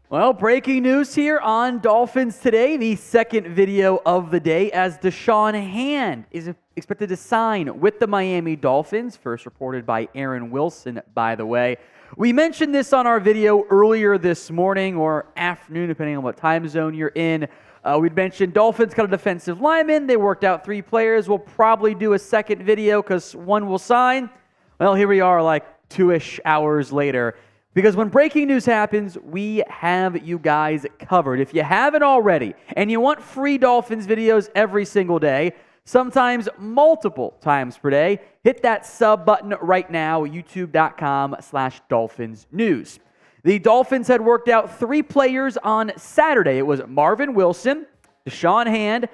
Well, breaking news here on Dolphins Today, the second video of the day, as Shawn is expected to sign with the Miami Dolphins, first reported by Aaron Wilson, by the way. We mentioned this on our video earlier this morning or afternoon, depending on what time zone you're in. We'd mentioned Dolphins got a defensive lineman. They worked out 3 players. We'll probably do a second video because one will sign. Well, here we are like 2-ish hours later. Because when breaking news happens, we have you guys covered. If you haven't already, and you want free Dolphins videos every single day, sometimes multiple times per day, hit that sub button right now, youtube.com/DolphinsNews. The Dolphins had worked out 3 players on Saturday. It was Marvin Wilson, Shawn, and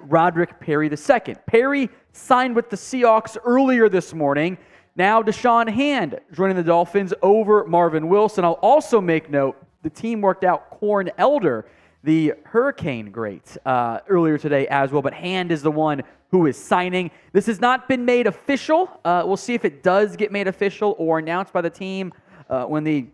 Roderick Perry II. Perry signed with the Seahawks earlier this morning. Now Shawn joining the Dolphins over Marvin Wilson. I'll also make note, the team worked out Corn Elder, the Hurricane great, earlier today as well, but Hand is the one who is signing. This has not been made official. We'll see if it does get made official or announced by the team when the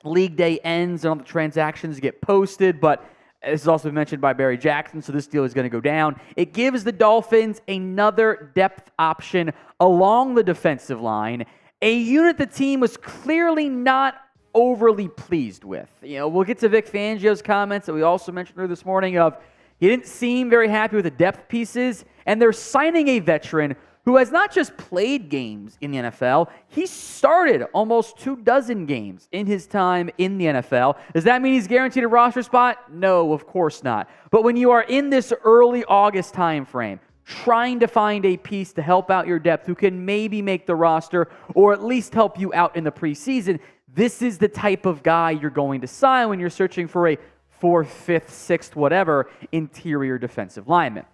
league day ends and all the transactions get posted, but this has also been mentioned by Barry Jackson, so this deal is going to go down. It gives the Dolphins another depth option along the defensive line, a unit the team was clearly not overly pleased with. We'll get to Vic Fangio's comments that we also mentioned earlier this morning of he didn't seem very happy with the depth pieces, and they're signing a veteran who has not just played games in the NFL, he started almost 24 games in his time in the NFL. Does that mean he's guaranteed a roster spot? No, of course not. But when you are in this early August time frame, trying to find a piece to help out your depth who can maybe make the roster or at least help you out in the preseason, this is the type of guy you're going to sign when you're searching for a 4th, 5th, 6th, whatever, interior defensive lineman.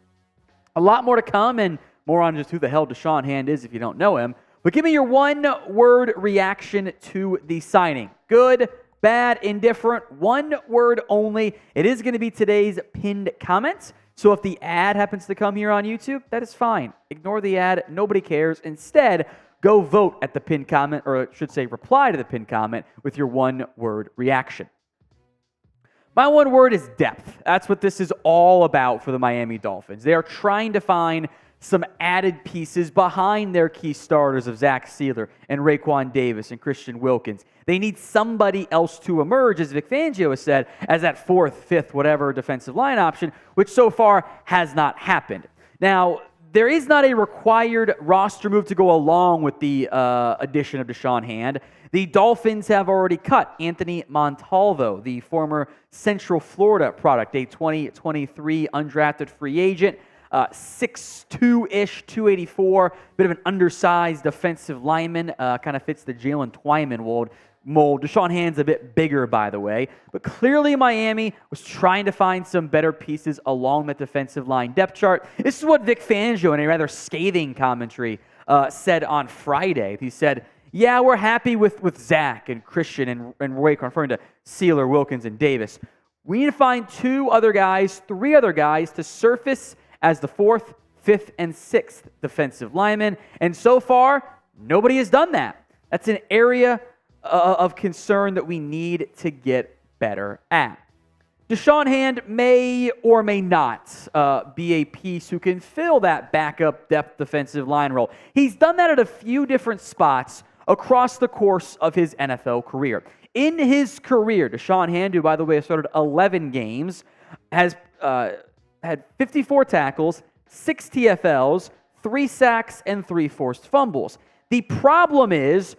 A lot more to come, and more on just who the hell Shawn is if you don't know him. But give me your one-word reaction to the signing. Good, bad, indifferent, one word only. It is going to be today's pinned comment. So if the ad happens to come here on YouTube, that is fine. Ignore the ad. Nobody cares. Instead, go vote at the pinned comment, or I should say reply to the pinned comment with your one-word reaction. My one word is depth. That's what this is all about for the Miami Dolphins. They are trying to find some added pieces behind their key starters of Zach Sieler and Raekwon Davis and Christian Wilkins. They need somebody else to emerge, as Vic Fangio has said, as that 4th, 5th, whatever defensive line option, which so far has not happened. Now, there is not a required roster move to go along with the addition of Shawn. The Dolphins have already cut Anthony Montalvo, the former Central Florida product, a 2023 undrafted free agent. 6'2"-ish, 284, bit of an undersized defensive lineman, kind of fits the Jalen Twyman mold. Shawn's a bit bigger, by the way, but clearly Miami was trying to find some better pieces along that defensive line depth chart. This is what Vic Fangio, in a rather scathing commentary, said on Friday. He said, yeah, we're happy with Zach and Christian and Raekwon, referring to Sieler, Wilkins, and Davis. We need to find 3 other guys to surface as the 4th, 5th, and 6th defensive linemen. And so far, nobody has done that. That's an area of concern that we need to get better at. Shawn may or may not be a piece who can fill that backup depth defensive line role. He's done that at a few different spots across the course of his NFL career. In his career, Shawn, who, by the way, has started 11 games, has had 54 tackles, 6 TFLs, 3 sacks, and 3 forced fumbles. The problem is,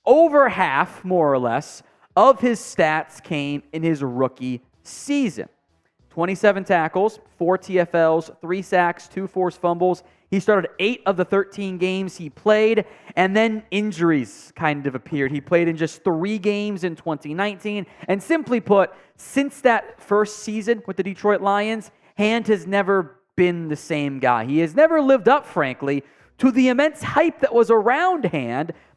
over half, more or less, of his stats came in his rookie season. 27 tackles, 4 TFLs, 3 sacks, 2 forced fumbles. He started 8 of the 13 games he played, and then injuries kind of appeared. He played in just 3 games in 2019, and simply put, since that first season with the Detroit Lions, has never been the same guy. He has never lived up, frankly, to the immense hype that was around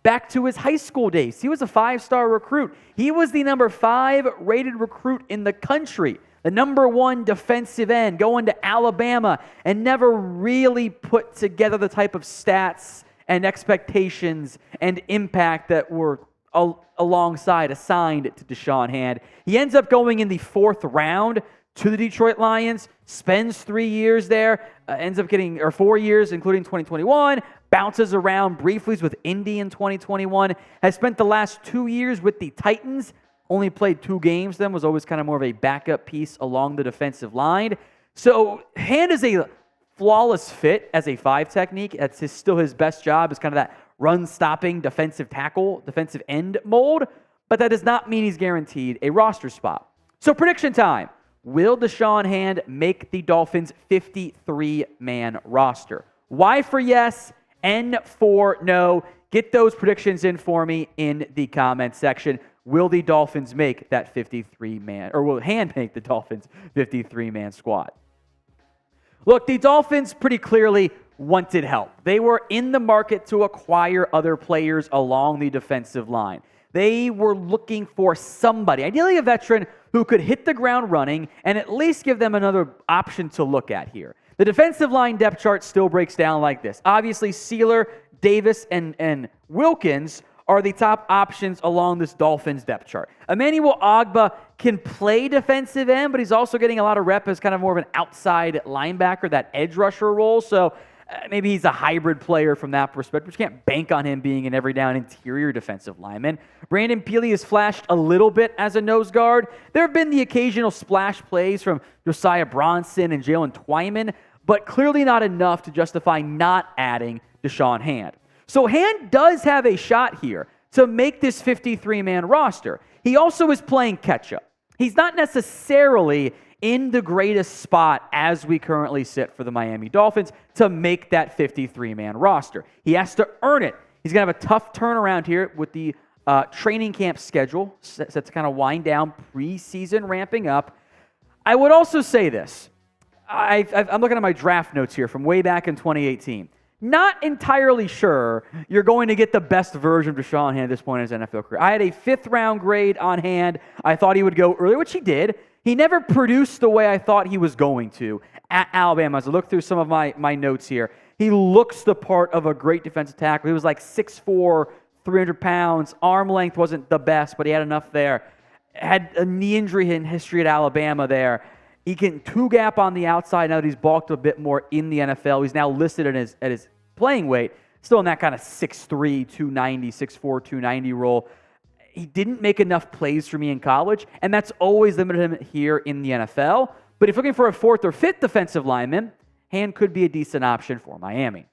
back to his high school days. He was a 5-star recruit. He was the number 5 rated recruit in the country, the number 1 defensive end, going to Alabama, and never really put together the type of stats and expectations and impact that were assigned to Da'Shawn Hand. He ends up going in the 4th round to the Detroit Lions, spends 3 years there, ends up getting, or 4 years, including 2021, bounces around briefly with Indy in 2021, has spent the last 2 years with the Titans, only played 2 games then, was always kind of more of a backup piece along the defensive line. So Hand is a flawless fit as a 5 technique. That's still his best job, is kind of that run-stopping defensive tackle, defensive end mold, but that does not mean he's guaranteed a roster spot. So prediction time. Will Da'Shawn Hand make the Dolphins' 53-man roster? Y for yes, N for no. Get those predictions in for me in the comment section. Will the Dolphins make that 53-man, or will Hand make the Dolphins' 53-man squad? Look, the Dolphins pretty clearly wanted help. They were in the market to acquire other players along the defensive line. They were looking for somebody, ideally a veteran, who could hit the ground running and at least give them another option to look at here. The defensive line depth chart still breaks down like this. Obviously, Sieler, Davis, and Wilkins are the top options along this Dolphins depth chart. Emmanuel Ogbah can play defensive end, but he's also getting a lot of rep as kind of more of an outside linebacker, that edge rusher role. So maybe he's a hybrid player from that perspective, but you can't bank on him being an every down interior defensive lineman. Brandon Peely has flashed a little bit as a nose guard. There have been the occasional splash plays from Josiah Bronson and Jalen Twyman, but clearly not enough to justify not adding Da'Shawn Hand. So Hand does have a shot here to make this 53-man roster. He also is playing catch-up. He's not necessarily in the greatest spot as we currently sit for the Miami Dolphins to make that 53-man roster. He has to earn it. He's going to have a tough turnaround here with the training camp schedule set to kind of wind down, preseason ramping up. I would also say this. I'm looking at my draft notes here from way back in 2018. Not entirely sure you're going to get the best version of Da'Shawn Hand at this point in his NFL career. I had a 5th-round grade on Hand. I thought he would go early, which he did. He never produced the way I thought he was going to at Alabama. As I look through some of my notes here, he looks the part of a great defensive tackle. He was like 6'4", 300 pounds. Arm length wasn't the best, but he had enough there. Had a knee injury in history at Alabama there. He can two-gap on the outside now that he's bulked a bit more in the NFL. He's now listed at his playing weight, still in that kind of 6'3", 290, 6'4", 290 role. He didn't make enough plays for me in college, and that's always limited him here in the NFL. But if looking for a 4th or 5th defensive lineman, Hand could be a decent option for Miami.